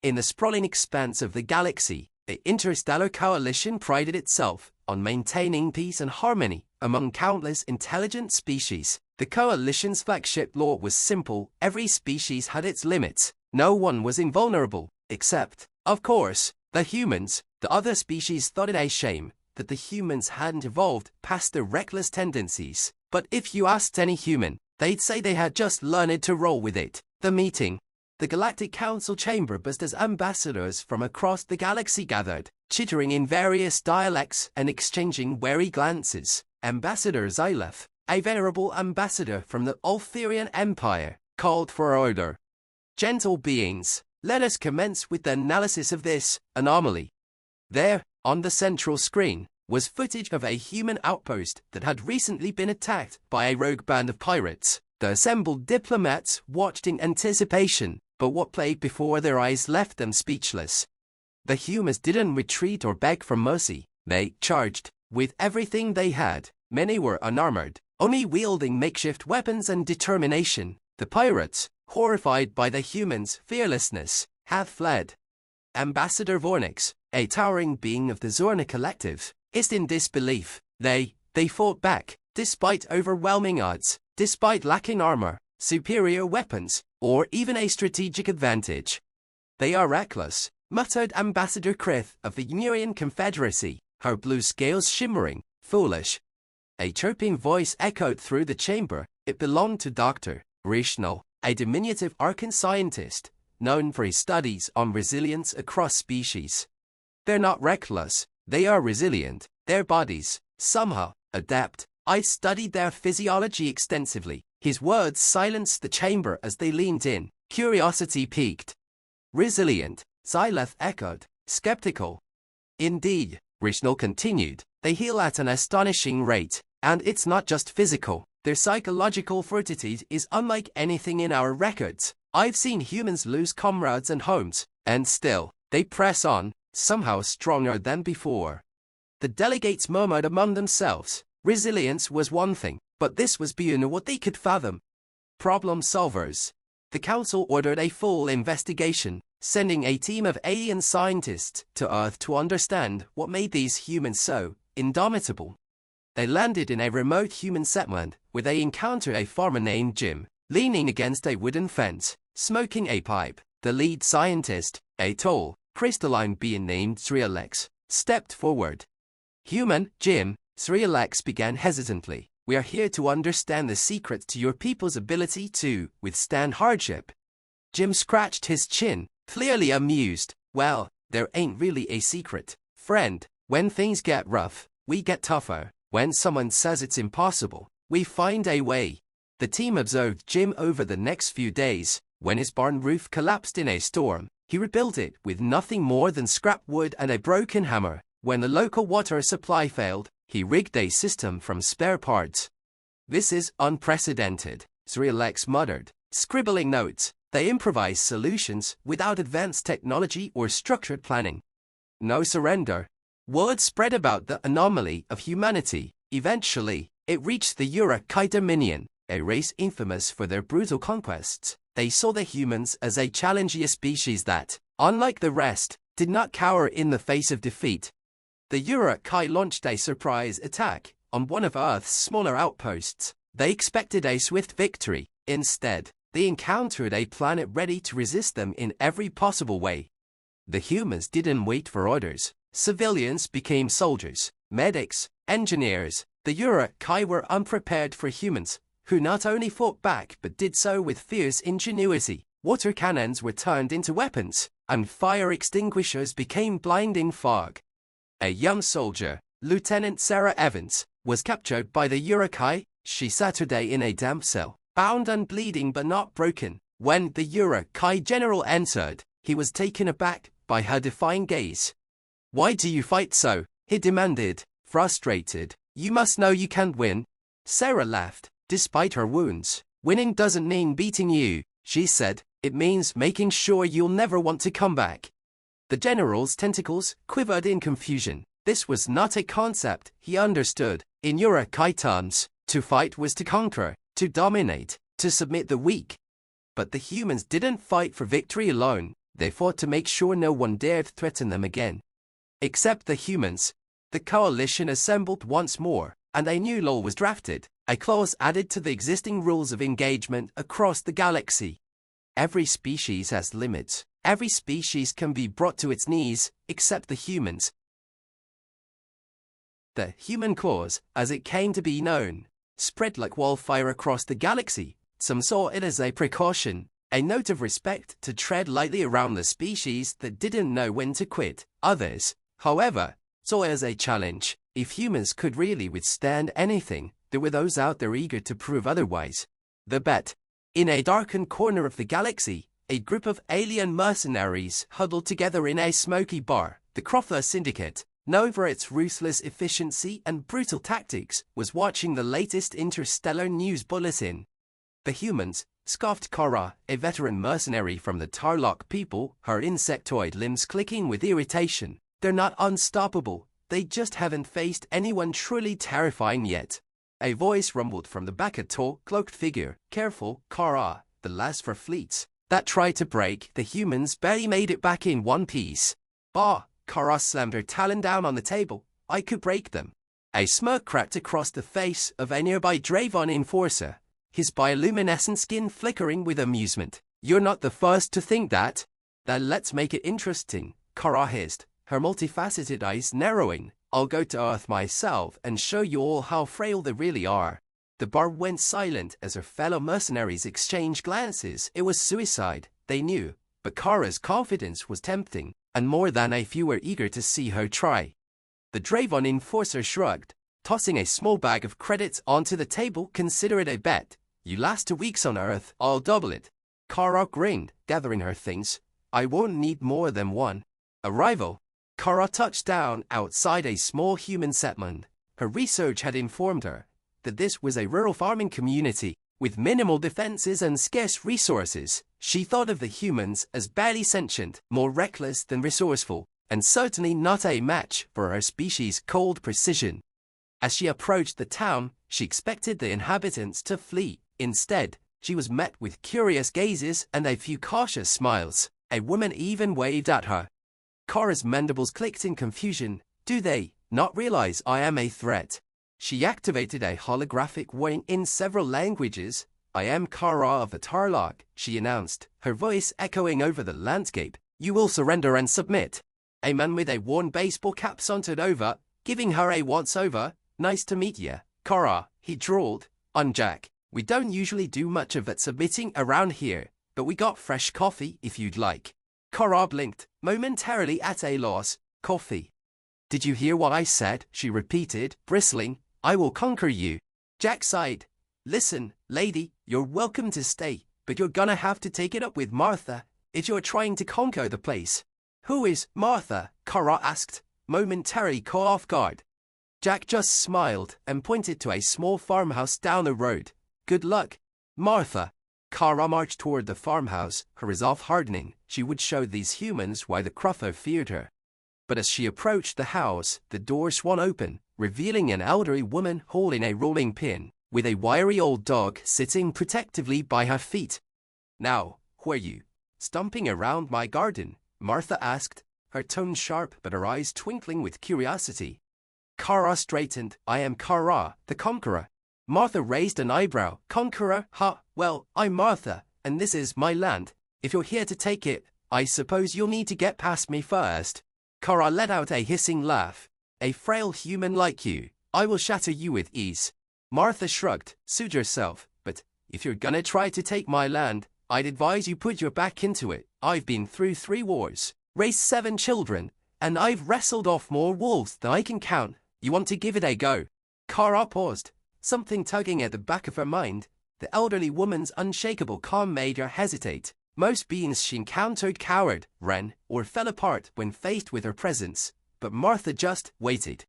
In the sprawling expanse of the galaxy, the interstellar coalition prided itself on maintaining peace and harmony among countless intelligent species. The coalition's flagship law was simple: every species had its limits. No one was invulnerable, except, of course, the humans. The other species thought it a shame that the humans hadn't evolved past their reckless tendencies. But if you asked any human, they'd say they had just learned to roll with it. The meeting. The Galactic Council chamber buzzed as ambassadors from across the galaxy gathered, chittering in various dialects and exchanging wary glances. Ambassador Xylef, a venerable ambassador from the Ultherian Empire, called for order. Gentle beings, let us commence with the analysis of this anomaly. There, on the central screen, was footage of a human outpost that had recently been attacked by a rogue band of pirates. The assembled diplomats watched in anticipation, but what played before their eyes left them speechless. The humans didn't retreat or beg for mercy. They charged with everything they had. Many were unarmored, only wielding makeshift weapons and determination. The pirates, horrified by the humans' fearlessness, had fled. Ambassador Vornix, a towering being of the Zorna Collective, hissed in disbelief. They fought back, despite overwhelming odds, despite lacking armor, superior weapons, or even a strategic advantage. They are reckless, muttered Ambassador Krith of the Unirian Confederacy, her blue scales shimmering. Foolish. A chirping voice echoed through the chamber. It belonged to Dr. Rishnal, a diminutive Arkan scientist, known for his studies on resilience across species. They're not reckless, they are resilient. Their bodies, somehow, adapt. I studied their physiology extensively. His words silenced the chamber as they leaned in. Curiosity piqued. Resilient, Xylef echoed, skeptical. Indeed, Rishnal continued, they heal at an astonishing rate, and it's not just physical. Their psychological fortitude is unlike anything in our records. I've seen humans lose comrades and homes, and still, they press on, somehow stronger than before. The delegates murmured among themselves. Resilience was one thing, but this was beyond what they could fathom. Problem solvers. The council ordered a full investigation, sending a team of alien scientists to Earth to understand what made these humans so indomitable. They landed in a remote human settlement where they encountered a farmer named Jim, leaning against a wooden fence, smoking a pipe. The lead scientist, a tall, crystalline being named Srialex, stepped forward. Human, Jim, Srialex began hesitantly. We are here to understand the secret to your people's ability to withstand hardship. Jim scratched his chin, clearly amused. Well, there ain't really a secret, friend. When things get rough, we get tougher. When someone says it's impossible, we find a way. The team observed Jim over the next few days. When his barn roof collapsed in a storm, he rebuilt it with nothing more than scrap wood and a broken hammer. When the local water supply failed, he rigged a system from spare parts. This is unprecedented, Srialex muttered, scribbling notes. They improvise solutions without advanced technology or structured planning. No surrender. Word spread about the anomaly of humanity. Eventually, it reached the Uruk-hai Dominion, a race infamous for their brutal conquests. They saw the humans as a challenging species that, unlike the rest, did not cower in the face of defeat. The Uruk-hai launched a surprise attack on one of Earth's smaller outposts. They expected a swift victory. Instead, they encountered a planet ready to resist them in every possible way. The humans didn't wait for orders. Civilians became soldiers, medics, engineers. The Uruk-hai were unprepared for humans, who not only fought back but did so with fierce ingenuity. Water cannons were turned into weapons, and fire extinguishers became blinding fog. A young soldier, Lieutenant Sarah Evans, was captured by the Uruk-hai. She sat today in a damp cell, bound and bleeding but not broken. When the Uruk-hai general entered, he was taken aback by her defying gaze. "Why do you fight so?" he demanded, frustrated. "You must know you can't win." Sarah laughed. Despite her wounds, winning doesn't mean beating you, she said. It means making sure you'll never want to come back. The general's tentacles quivered in confusion. This was not a concept he understood. In Uruk-hai terms, to fight was to conquer, to dominate, to submit the weak. But the humans didn't fight for victory alone. They fought to make sure no one dared threaten them again. Except the humans. The coalition assembled once more, and a new law was drafted, a clause added to the existing rules of engagement across the galaxy. Every species has limits. Every species can be brought to its knees, except the humans. The human clause, as it came to be known, spread like wildfire across the galaxy. Some saw it as a precaution, a note of respect to tread lightly around the species that didn't know when to quit. Others, however, saw it as a challenge. If humans could really withstand anything, there were those out there eager to prove otherwise. The bet. In a darkened corner of the galaxy, a group of alien mercenaries huddled together in a smoky bar. The Crofler Syndicate, known for its ruthless efficiency and brutal tactics, was watching the latest interstellar news bulletin. The humans, scoffed Kara, a veteran mercenary from the Tarlock people, her insectoid limbs clicking with irritation. They're not unstoppable, they just haven't faced anyone truly terrifying yet. A voice rumbled from the back, a tall, cloaked figure. Careful, Kara, the last for fleets that tried to break, the humans barely made it back in one piece. Bah! Kara slammed her talon down on the table. I could break them. A smirk cracked across the face of a nearby Dravon enforcer, his bioluminescent skin flickering with amusement. You're not the first to think that. Then let's make it interesting, Kara hissed, her multifaceted eyes narrowing. I'll go to Earth myself and show you all how frail they really are. The bar went silent as her fellow mercenaries exchanged glances. It was suicide, they knew, but Kara's confidence was tempting, and more than a few were eager to see her try. The Dravon enforcer shrugged, tossing a small bag of credits onto the table. Consider it a bet. You last 2 weeks on Earth, I'll double it. Kara grinned, gathering her things. I won't need more than one. Arrival. Kara touched down outside a small human settlement. Her research had informed her that this was a rural farming community with minimal defenses and scarce resources. She thought of the humans as barely sentient, more reckless than resourceful, and certainly not a match for her species' cold precision. As she approached the town, she expected the inhabitants to flee. Instead, she was met with curious gazes and a few cautious smiles. A woman even waved at her. Kara's mandibles clicked in confusion. Do they not realize I am a threat? She activated a holographic warning in several languages. I am Kara of the Tarlock, she announced, her voice echoing over the landscape. You will surrender and submit. A man with a worn baseball cap sauntered over, giving her a once-over. Nice to meet ya, Kara, he drawled. I'm Jack. We don't usually do much of that submitting around here, but we got fresh coffee if you'd like. Kara blinked, momentarily at a loss. Coffee. Did you hear what I said? She repeated, bristling. I will conquer you. Jack sighed. Listen, lady, you're welcome to stay, but you're gonna have to take it up with Martha if you're trying to conquer the place. Who is Martha? Kara asked, momentarily caught off guard. Jack just smiled and pointed to a small farmhouse down the road. Good luck, Martha. Kara marched toward the farmhouse, her resolve hardening. She would show these humans why the Cruffer feared her. But as she approached the house, the door swung open, revealing an elderly woman holding a rolling pin, with a wiry old dog sitting protectively by her feet. Now, who are you? Stomping around my garden? Martha asked, her tone sharp but her eyes twinkling with curiosity. Kara straightened. I am Kara, the Conqueror. Martha raised an eyebrow. Conqueror? Ha, well, I'm Martha, and this is my land. If you're here to take it, I suppose you'll need to get past me first. Kara let out a hissing laugh. A frail human like you, I will shatter you with ease. Martha shrugged. Suit yourself, but if you're gonna try to take my land, I'd advise you put your back into it. I've been through 3 wars, raised 7 children, and I've wrestled off more wolves than I can count. You want to give it a go? Kara paused, something tugging at the back of her mind. The elderly woman's unshakable calm made her hesitate. Most beings she encountered cowered, ran, or fell apart when faced with her presence, but Martha just waited.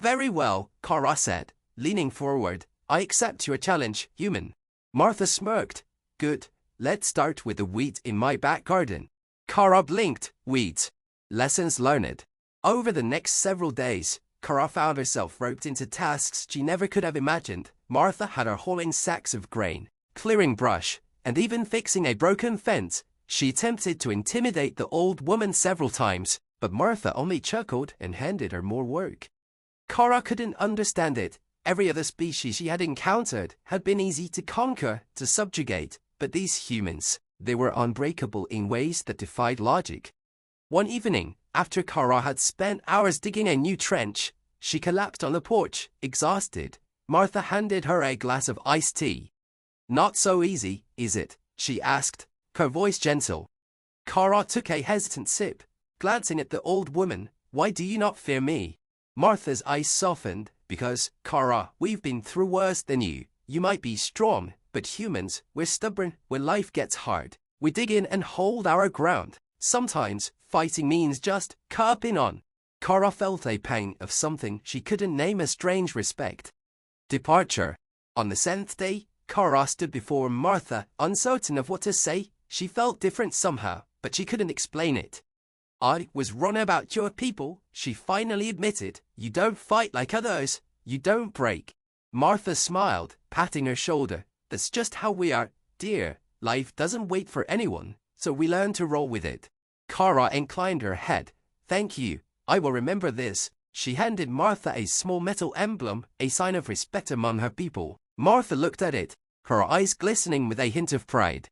Very well, Kara said, leaning forward. I accept your challenge, human. Martha smirked. Good. Let's start with the wheat in my back garden. Kara blinked. Wheat. Lessons learned. Over the next several days, Kara found herself roped into tasks she never could have imagined. Martha had her hauling sacks of grain, clearing brush, and even fixing a broken fence. She attempted to intimidate the old woman several times, but Martha only chuckled and handed her more work. Kara couldn't understand it. Every other species she had encountered had been easy to conquer, to subjugate, but these humans, they were unbreakable in ways that defied logic. One evening, after Kara had spent hours digging a new trench, she collapsed on the porch, exhausted. Martha handed her a glass of iced tea. "Not so easy, is it?" she asked, her voice gentle. Kara took a hesitant sip, glancing at the old woman. "Why do you not fear me?" Martha's eyes softened. "Because, Kara, we've been through worse than you. You might be strong, but humans, we're stubborn. When life gets hard, we dig in and hold our ground. Sometimes, fighting means just carping on." Kara felt a pang of something she couldn't name, a strange respect. Departure. On the 7th day, Kara stood before Martha, uncertain of what to say. She felt different somehow, but she couldn't explain it. "I was wrong about your people," she finally admitted. "You don't fight like others. You don't break." Martha smiled, patting her shoulder. "That's just how we are, dear. Life doesn't wait for anyone, so we learn to roll with it." Kara inclined her head. "Thank you. I will remember this." She handed Martha a small metal emblem, a sign of respect among her people. Martha looked at it, her eyes glistening with a hint of pride.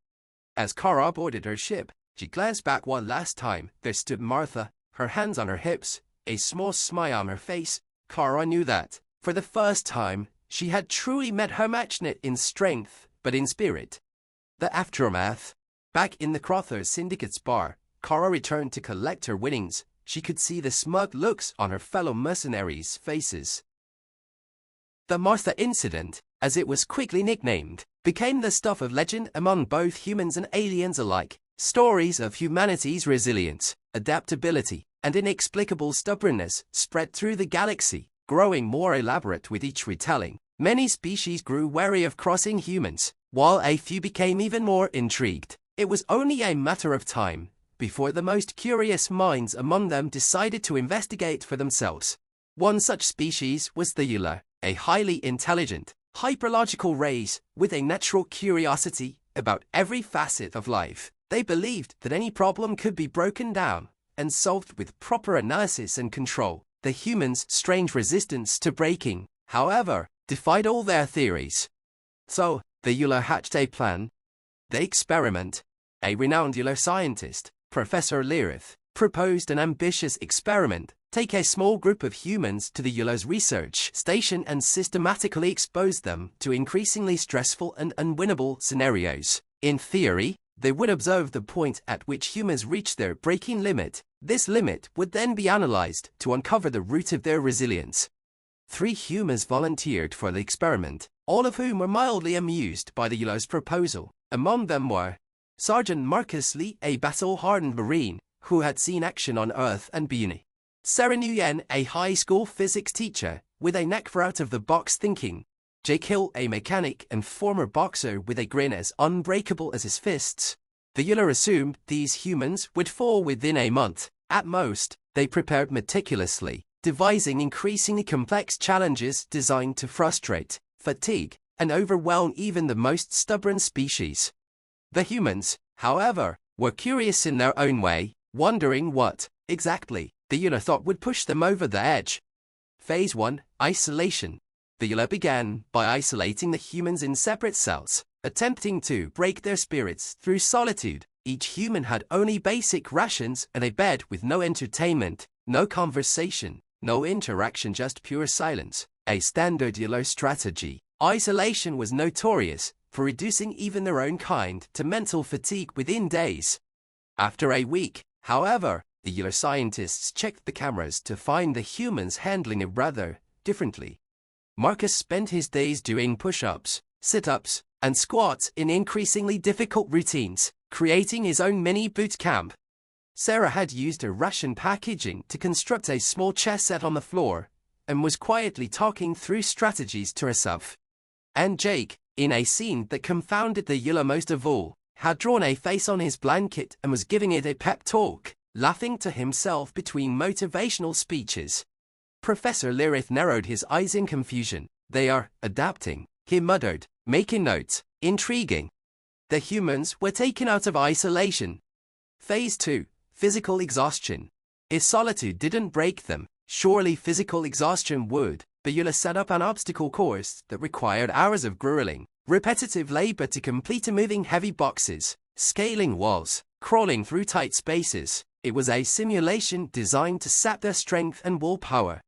As Kara boarded her ship, she glanced back one last time. There stood Martha, her hands on her hips, a small smile on her face. Kara knew that, for the first time, she had truly met her match not in strength, but in spirit. The aftermath. Back in the Crothers Syndicate's bar, Kara returned to collect her winnings. She could see the smug looks on her fellow mercenaries' faces. The Martha incident, as it was quickly nicknamed, became the stuff of legend among both humans and aliens alike. Stories of humanity's resilience, adaptability, and inexplicable stubbornness spread through the galaxy, growing more elaborate with each retelling. Many species grew wary of crossing humans, while a few became even more intrigued. It was only a matter of time before the most curious minds among them decided to investigate for themselves. One such species was the Yular, a highly intelligent, hyperlogical race with a natural curiosity about every facet of life. They believed that any problem could be broken down and solved with proper analysis and control. The humans' strange resistance to breaking, however, defied all their theories. So, the Yular hatched a plan. The experiment. A renowned Yular scientist, Professor Lirith, proposed an ambitious experiment. Take a small group of humans to the Yular's research station and systematically expose them to increasingly stressful and unwinnable scenarios. In theory, they would observe the point at which humans reach their breaking limit. This limit would then be analyzed to uncover the root of their resilience. 3 humans volunteered for the experiment, all of whom were mildly amused by the Yular's proposal. Among them were Sergeant Marcus Lee, a battle-hardened Marine who had seen action on Earth and beyond. Sarah Nguyen, a high school physics teacher with a knack for out-of-the-box thinking. Jake Hill, a mechanic and former boxer with a grin as unbreakable as his fists. The Yular assumed these humans would fall within a month. At most, they prepared meticulously, devising increasingly complex challenges designed to frustrate, fatigue, and overwhelm even the most stubborn species. The humans, however, were curious in their own way, wondering what, exactly, the Yular thought would push them over the edge. Phase 1. Isolation. The Yular began by isolating the humans in separate cells, attempting to break their spirits through solitude. Each human had only basic rations and a bed with no entertainment, no conversation, no interaction, just pure silence. A standard Yular strategy. Isolation was notorious for reducing even their own kind to mental fatigue within days. After a week, however, the Yular scientists checked the cameras to find the humans handling it rather differently. Marcus spent his days doing push-ups, sit-ups, and squats in increasingly difficult routines, creating his own mini boot camp. Sarah had used her ration packaging to construct a small chess set on the floor, and was quietly talking through strategies to herself. And Jake, in a scene that confounded the Yular most of all, had drawn a face on his blanket and was giving it a pep talk, laughing to himself between motivational speeches. Professor Lirith narrowed his eyes in confusion. "They are adapting," he muttered, making notes. "Intriguing." The humans were taken out of isolation, Phase 2. Physical exhaustion. If solitude didn't break them, surely physical exhaustion would. Beulah set up an obstacle course that required hours of grueling, repetitive labor to complete moving heavy boxes, scaling walls, crawling through tight spaces. It was a simulation designed to sap their strength and willpower.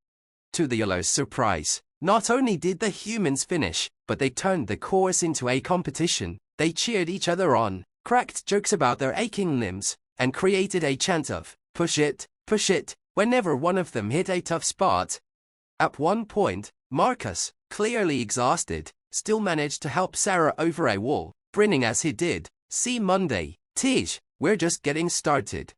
To the Beulah's surprise, not only did the humans finish, but they turned the course into a competition. They cheered each other on, cracked jokes about their aching limbs, and created a chant of, push it, whenever one of them hit a tough spot. At one point, Marcus, clearly exhausted, still managed to help Sarah over a wall, grinning as he did. See Monday, Tej, we're just getting started.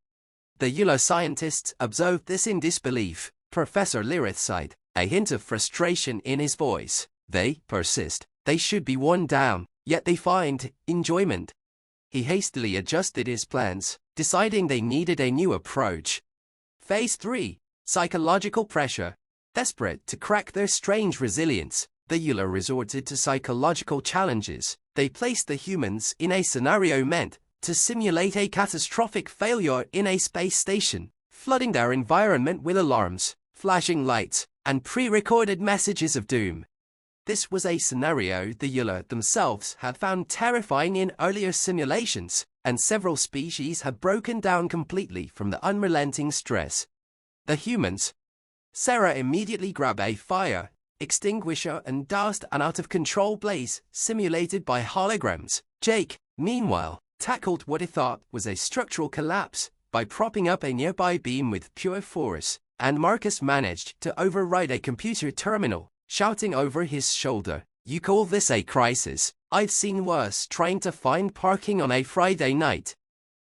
The Beula scientists observed this in disbelief. Professor Lirith sighed, a hint of frustration in his voice. They persist. They should be worn down, yet they find enjoyment. He hastily adjusted his plans, deciding they needed a new approach. Phase 3. Psychological pressure. Desperate to crack their strange resilience, the Beula resorted to psychological challenges. They placed the humans in a scenario meant to simulate a catastrophic failure in a space station, flooding their environment with alarms, flashing lights, and pre-recorded messages of doom. This was a scenario the Beula themselves had found terrifying in earlier simulations, and several species had broken down completely from the unrelenting stress. The humans. Sarah immediately grabbed a fire extinguisher and doused an out-of-control blaze simulated by holograms. Jake, meanwhile, tackled what he thought was a structural collapse by propping up a nearby beam with pure force, and Marcus managed to override a computer terminal, shouting over his shoulder, "You call this a crisis? I've seen worse trying to find parking on a Friday night."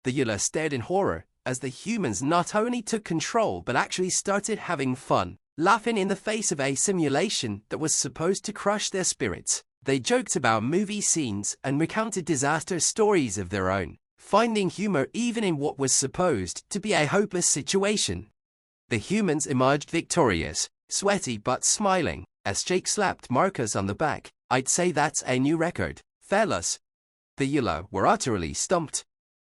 The Beula stared in horror as the humans not only took control but actually started having fun, laughing in the face of a simulation that was supposed to crush their spirits. They joked about movie scenes and recounted disaster stories of their own, finding humor even in what was supposed to be a hopeless situation. The humans emerged victorious, sweaty but smiling, as Jake slapped Marcus on the back. "I'd say that's a new record, fellas." The Beula were utterly stumped.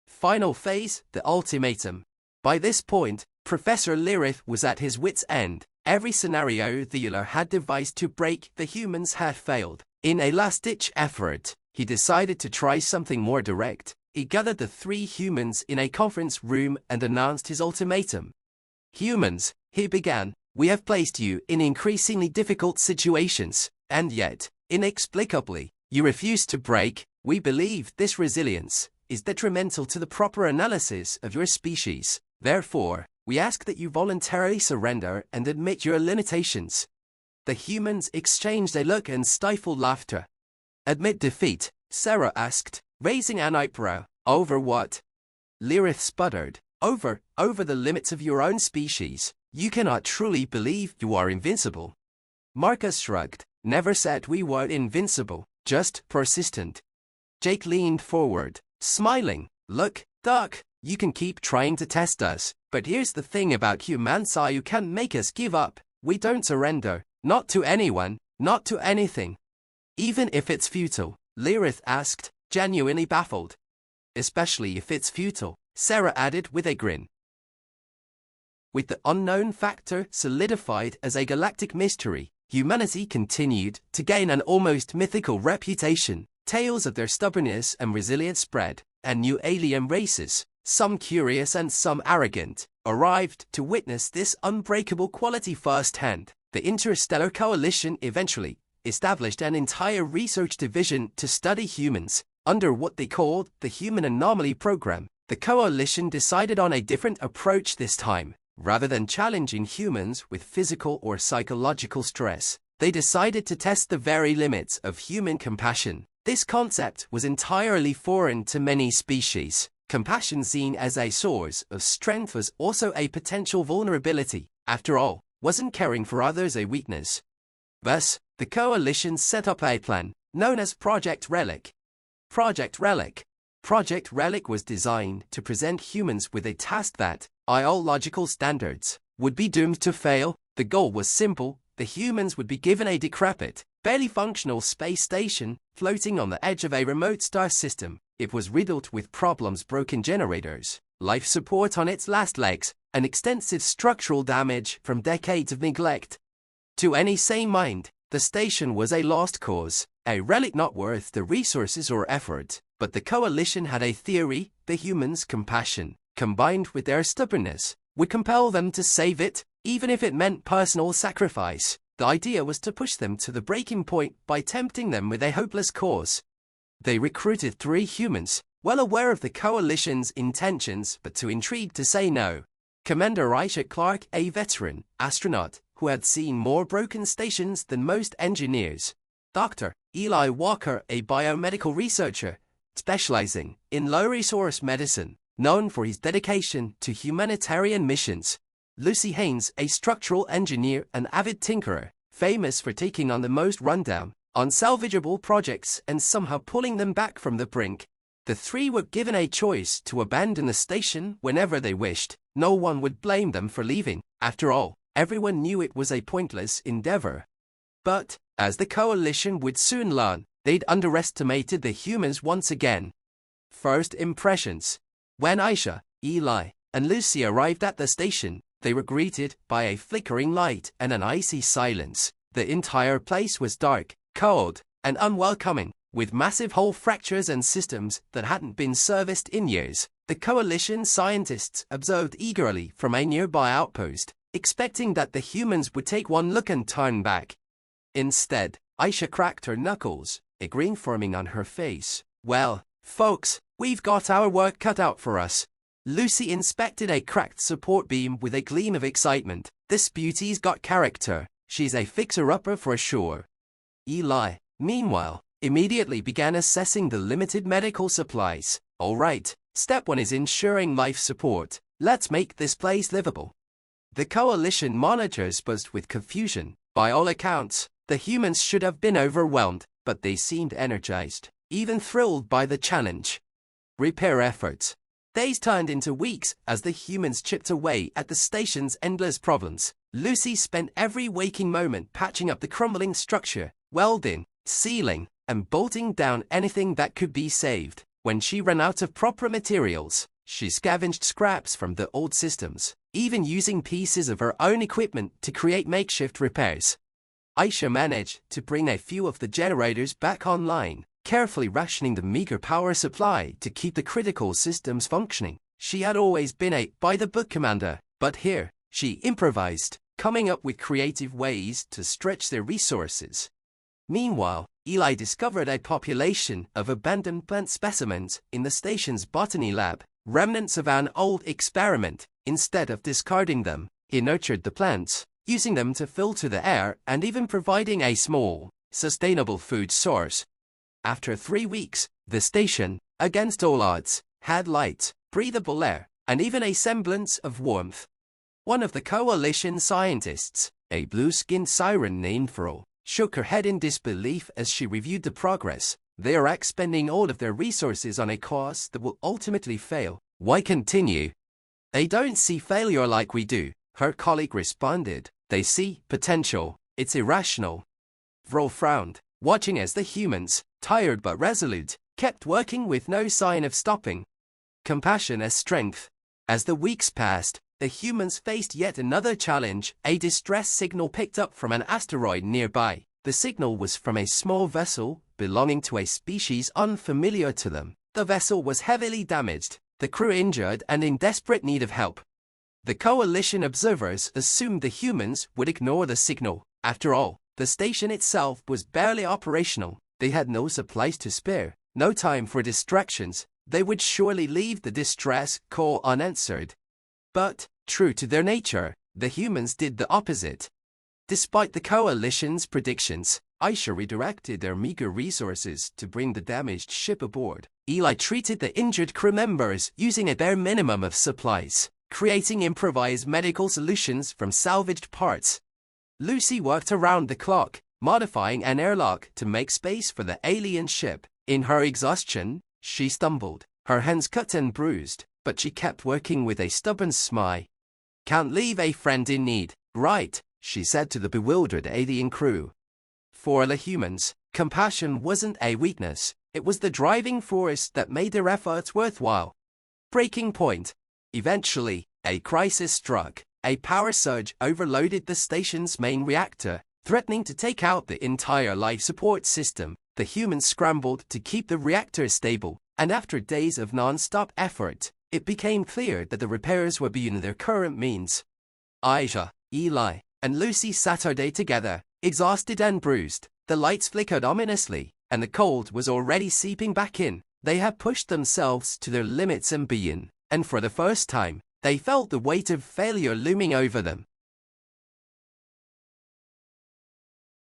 Final phase, the ultimatum. By this point, Professor Lirith was at his wit's end. Every scenario the Beula had devised to break the humans had failed. In a last-ditch effort, he decided to try something more direct. He gathered the 3 humans in a conference room and announced his ultimatum. "Humans," he began, "we have placed you in increasingly difficult situations, and yet, inexplicably, you refuse to break. We believe this resilience is detrimental to the proper analysis of your species. Therefore, we ask that you voluntarily surrender and admit your limitations." The humans exchanged a look and stifled laughter. "Admit defeat?" Sarah asked, raising an eyebrow. "Over what?" Lirith sputtered. Over the limits of your own species. You cannot truly believe you are invincible." Marcus shrugged. "Never said we were invincible, just persistent." Jake leaned forward, smiling. "Look, Doc, you can keep trying to test us, but here's the thing about humanity: you can't make us give up. We don't surrender. Not to anyone, not to anything." "Even if it's futile?" Lirith asked, genuinely baffled. "Especially if it's futile," Sarah added with a grin. With the unknown factor solidified as a galactic mystery, humanity continued to gain an almost mythical reputation. Tales of their stubbornness and resilience spread, and new alien races, some curious and some arrogant, arrived to witness this unbreakable quality firsthand. The Interstellar Coalition eventually established an entire research division to study humans, under what they called the Human Anomaly Program. The Coalition decided on a different approach this time. Rather than challenging humans with physical or psychological stress, they decided to test the very limits of human compassion. This concept was entirely foreign to many species. Compassion, seen as a source of strength, was also a potential vulnerability. After all, wasn't caring for others a weakness? Thus, the Coalition set up a plan, known as Project Relic. Project Relic was designed to present humans with a task that, by all logical standards, would be doomed to fail. The goal was simple: the humans would be given a decrepit, barely functional space station floating on the edge of a remote star system. It was riddled with problems: broken generators, life support on its last legs, and extensive structural damage from decades of neglect. To any sane mind, the station was a lost cause, a relic not worth the resources or effort. But the coalition had a theory: the humans' compassion, combined with their stubbornness, would compel them to save it, even if it meant personal sacrifice. The idea was to push them to the breaking point by tempting them with a hopeless cause. They recruited 3 humans, well aware of the coalition's intentions but too intrigued to say no. Commander Aisha Clark, a veteran astronaut who had seen more broken stations than most engineers. Dr. Eli Walker, a biomedical researcher specializing in low-resource medicine, known for his dedication to humanitarian missions. Lucy Haynes, a structural engineer and avid tinkerer, famous for taking on the most rundown, unsalvageable projects and somehow pulling them back from the brink. The 3 were given a choice to abandon the station whenever they wished. No one would blame them for leaving. After all, everyone knew it was a pointless endeavor. But, as the coalition would soon learn, they'd underestimated the humans once again. First impressions. When Aisha, Eli, and Lucy arrived at the station, they were greeted by a flickering light and an icy silence. The entire place was dark, cold, and unwelcoming, with massive hole fractures and systems that hadn't been serviced in years. The coalition scientists observed eagerly from a nearby outpost, expecting that the humans would take one look and turn back. Instead, Aisha cracked her knuckles, a grin forming on her face. "Well, folks, we've got our work cut out for us." Lucy inspected a cracked support beam with a gleam of excitement. "This beauty's got character. She's a fixer-upper for sure." Eli, meanwhile, immediately began assessing the limited medical supplies. "All right, step 1 is ensuring life support. Let's make this place livable." The coalition monitors buzzed with confusion. By all accounts, the humans should have been overwhelmed, but they seemed energized, even thrilled by the challenge. Repair efforts. Days turned into weeks as the humans chipped away at the station's endless problems. Lucy spent every waking moment patching up the crumbling structure, welding, sealing, and bolting down anything that could be saved. When she ran out of proper materials, she scavenged scraps from the old systems, even using pieces of her own equipment to create makeshift repairs. Aisha managed to bring a few of the generators back online, carefully rationing the meager power supply to keep the critical systems functioning. She had always been a by-the-book commander, but here, she improvised, coming up with creative ways to stretch their resources. Meanwhile, Eli discovered a population of abandoned plant specimens in the station's botany lab, remnants of an old experiment. Instead of discarding them, he nurtured the plants, using them to filter the air and even providing a small, sustainable food source. After 3 weeks, the station, against all odds, had lights, breathable air, and even a semblance of warmth. One of the coalition scientists, a blue-skinned siren named Fro, shook her head in disbelief as she reviewed the progress. "They are expending all of their resources on a cause that will ultimately fail. Why continue?" "They don't see failure like we do," her colleague responded. "They see potential. It's irrational." Fro frowned, watching as the humans, tired but resolute, kept working with no sign of stopping. Compassion as strength. As the weeks passed, the humans faced yet another challenge. A distress signal picked up from an asteroid nearby. The signal was from a small vessel belonging to a species unfamiliar to them. The vessel was heavily damaged, the crew injured and in desperate need of help. The coalition observers assumed the humans would ignore the signal. After all, the station itself was barely operational. They had no supplies to spare, no time for distractions. They would surely leave the distress call unanswered. But, true to their nature, the humans did the opposite. Despite the coalition's predictions, Aisha redirected their meager resources to bring the damaged ship aboard. Eli treated the injured crew members using a bare minimum of supplies, creating improvised medical solutions from salvaged parts. Lucy worked around the clock, modifying an airlock to make space for the alien ship. In her exhaustion, she stumbled, her hands cut and bruised, but she kept working with a stubborn smile. "Can't leave a friend in need, right?" she said to the bewildered alien crew. For the humans, compassion wasn't a weakness, it was the driving force that made their efforts worthwhile. Breaking point. Eventually, a crisis struck. A power surge overloaded the station's main reactor, threatening to take out the entire life support system. The humans scrambled to keep the reactor stable, and after days of non-stop effort, it became clear that the repairs were beyond their current means. Aisha, Eli, and Lucy sat our day together, exhausted and bruised. The lights flickered ominously, and the cold was already seeping back in. They had pushed themselves to their limits and beyond, and for the first time, they felt the weight of failure looming over them.